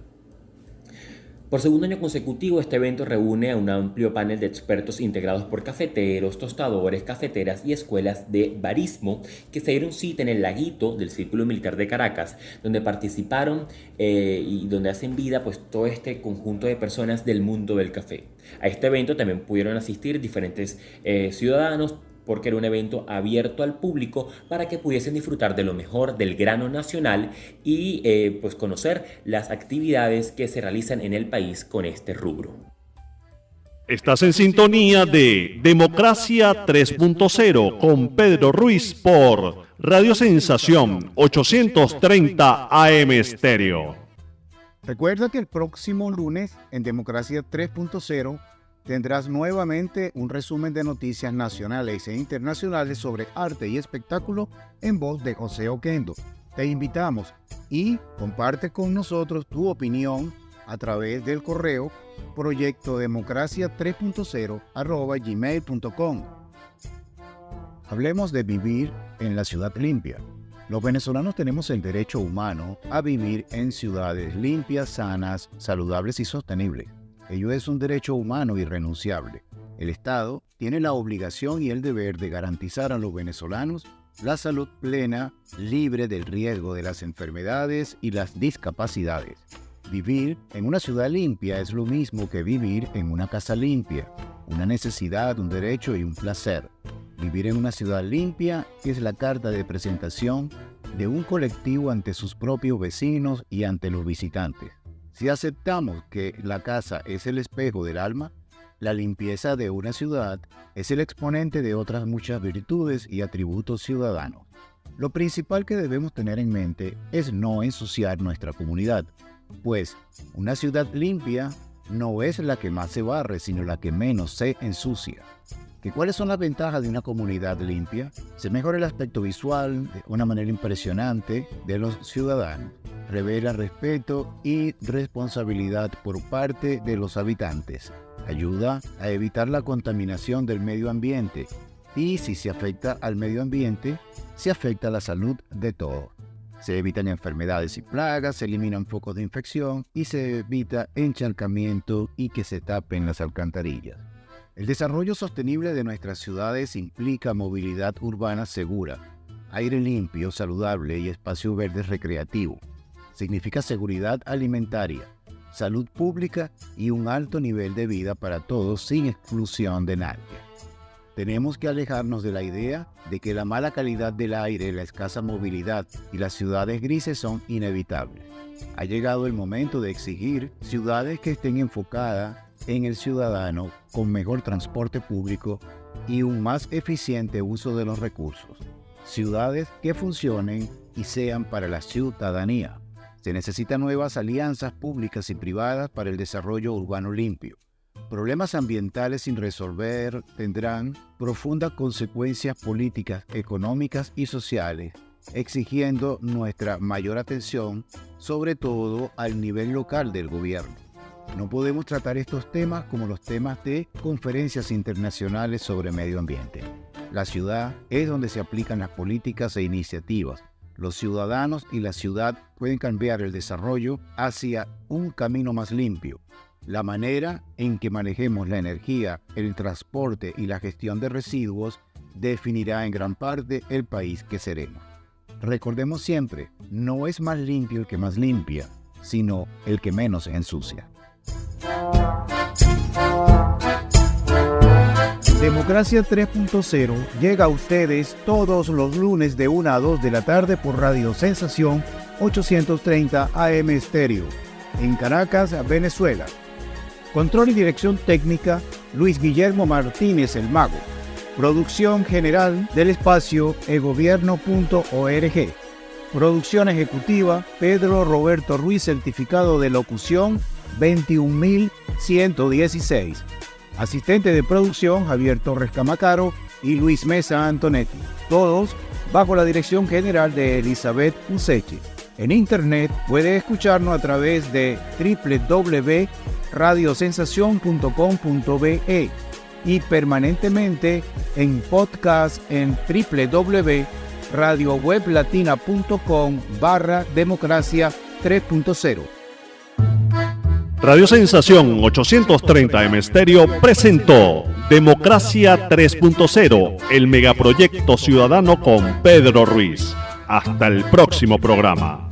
Por segundo año consecutivo, este evento reúne a un amplio panel de expertos integrados por cafeteros, tostadores, cafeteras y escuelas de barismo que se dieron cita en el laguito del Círculo Militar de Caracas, donde participaron y donde hacen vida pues, todo este conjunto de personas del mundo del café. A este evento también pudieron asistir diferentes ciudadanos, porque era un evento abierto al público para que pudiesen disfrutar de lo mejor del grano nacional y pues conocer las actividades que se realizan en el país con este rubro. Estás en sintonía de Democracia 3.0 con Pedro Ruiz por Radio Sensación 830 AM Estéreo. Recuerda que el próximo lunes en Democracia 3.0 tendrás nuevamente un resumen de noticias nacionales e internacionales sobre arte y espectáculo en voz de José Oquendo. Te invitamos y comparte con nosotros tu opinión a través del correo proyectodemocracia3.0@gmail.com. Hablemos de vivir en la ciudad limpia. Los venezolanos tenemos el derecho humano a vivir en ciudades limpias, sanas, saludables y sostenibles. Ello es un derecho humano irrenunciable. El Estado tiene la obligación y el deber de garantizar a los venezolanos la salud plena, libre del riesgo de las enfermedades y las discapacidades. Vivir en una ciudad limpia es lo mismo que vivir en una casa limpia, una necesidad, un derecho y un placer. Vivir en una ciudad limpia es la carta de presentación de un colectivo ante sus propios vecinos y ante los visitantes. Si aceptamos que la casa es el espejo del alma, la limpieza de una ciudad es el exponente de otras muchas virtudes y atributos ciudadanos. Lo principal que debemos tener en mente es no ensuciar nuestra comunidad, pues una ciudad limpia no es la que más se barre, sino la que menos se ensucia. ¿Cuáles son las ventajas de una comunidad limpia? Se mejora el aspecto visual de una manera impresionante de los ciudadanos. Revela respeto y responsabilidad por parte de los habitantes. Ayuda a evitar la contaminación del medio ambiente. Y si se afecta al medio ambiente, se afecta la salud de todos. Se evitan enfermedades y plagas, se eliminan focos de infección y se evita encharcamiento y que se tapen las alcantarillas. El desarrollo sostenible de nuestras ciudades implica movilidad urbana segura, aire limpio, saludable y espacio verde recreativo. Significa seguridad alimentaria, salud pública y un alto nivel de vida para todos sin exclusión de nadie. Tenemos que alejarnos de la idea de que la mala calidad del aire, la escasa movilidad y las ciudades grises son inevitables. Ha llegado el momento de exigir ciudades que estén enfocadas en el ciudadano con mejor transporte público y un más eficiente uso de los recursos. Ciudades que funcionen y sean para la ciudadanía. Se necesitan nuevas alianzas públicas y privadas para el desarrollo urbano limpio. Problemas ambientales sin resolver tendrán profundas consecuencias políticas, económicas y sociales, exigiendo nuestra mayor atención, sobre todo al nivel local del gobierno. No podemos tratar estos temas como los temas de conferencias internacionales sobre medio ambiente. La ciudad es donde se aplican las políticas e iniciativas. Los ciudadanos y la ciudad pueden cambiar el desarrollo hacia un camino más limpio. La manera en que manejemos la energía, el transporte y la gestión de residuos definirá en gran parte el país que seremos. Recordemos siempre, no es más limpio el que más limpia, sino el que menos ensucia. Democracia 3.0 llega a ustedes todos los lunes de 1 a 2 de la tarde por Radio Sensación 830 AM Estéreo, en Caracas, Venezuela. Control y dirección técnica, Luis Guillermo Martínez el Mago. Producción general del espacio egobierno.org. Producción ejecutiva, Pedro Roberto Ruiz, certificado de locución 21116. Asistente de producción, Javier Torres Camacaro y Luis Mesa Antonetti. Todos bajo la dirección general de Elizabeth Useche. En internet puede escucharnos a través de www.radiosensacion.com.be y permanentemente en podcast en www.radioweblatina.com/democracia 3.0. Radio Sensación 830 AM Estéreo presentó Democracia 3.0, el megaproyecto ciudadano con Pedro Ruiz. Hasta el próximo programa.